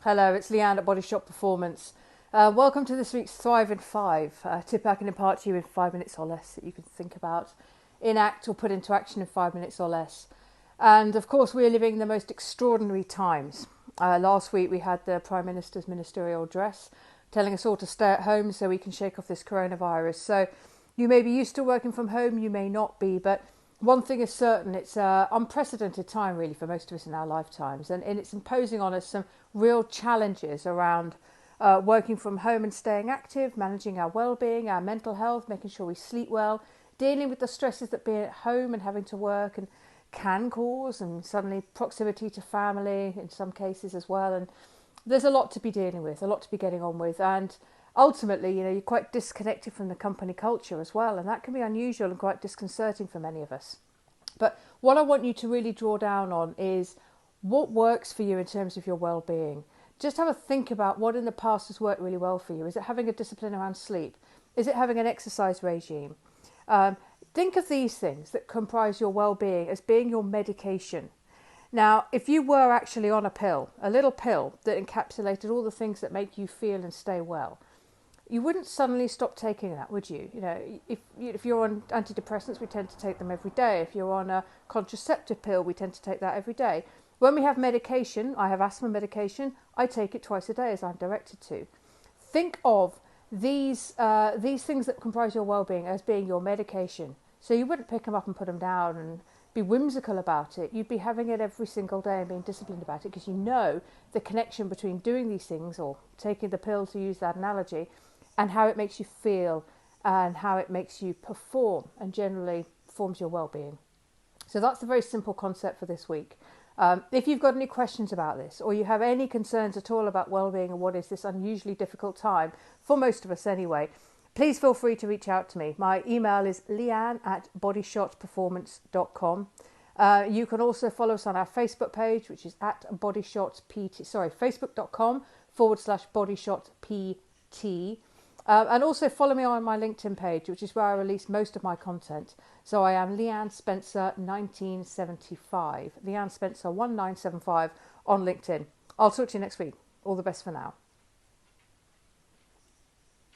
Hello, it's Leanne at Body Shop Performance. Welcome to this week's Thrive in 5. Tip I can impart to you in 5 minutes or less that you can think about, enact or put into action in 5 minutes or less. And of course, we're living in the most extraordinary times. Last week we had the Prime Minister's ministerial address telling us all to stay at home so we can shake off this coronavirus. So you may be used to working from home, you may not be, but one thing is certain, it's an unprecedented time really for most of us in our lifetimes, and it's imposing on us some real challenges around working from home and staying active, managing our well-being, our mental health, making sure we sleep well, dealing with the stresses that being at home and having to work and can cause, and suddenly proximity to family in some cases as well. And there's a lot to be dealing with, a lot to be getting on with, and ultimately, you're quite disconnected from the company culture as well, and that can be unusual and quite disconcerting for many of us. But what I want you to really draw down on is what works for you in terms of your well-being. Just have a think about what in the past has worked really well for you. Is it having a discipline around sleep? Is it having an exercise regime? Think of these things that comprise your well-being as being your medication. Now, if you were actually on a pill, a little pill that encapsulated all the things that make you feel and stay well, you wouldn't suddenly stop taking that, would you? If you're on antidepressants, we tend to take them every day. If you're on a contraceptive pill, we tend to take that every day. When we have medication, I have asthma medication, I take it twice a day as I'm directed to. Think of these things that comprise your well-being as being your medication. So you wouldn't pick them up and put them down and be whimsical about it. You'd be having it every single day and being disciplined about it because you know the connection between doing these things, or taking the pill to use that analogy, and how it makes you feel and how it makes you perform and generally forms your well-being. So that's the very simple concept for this week. If you've got any questions about this, or you have any concerns at all about well-being and what is this unusually difficult time, for most of us anyway, please feel free to reach out to me. My email is leanne@bodyshotperformance.com. You can also follow us on our Facebook page, which is at facebook.com/bodyshotpt. And also follow me on my LinkedIn page, which is where I release most of my content. So I am Leanne Spencer 1975, Leanne Spencer 1975 on LinkedIn. I'll talk to you next week. All the best for now.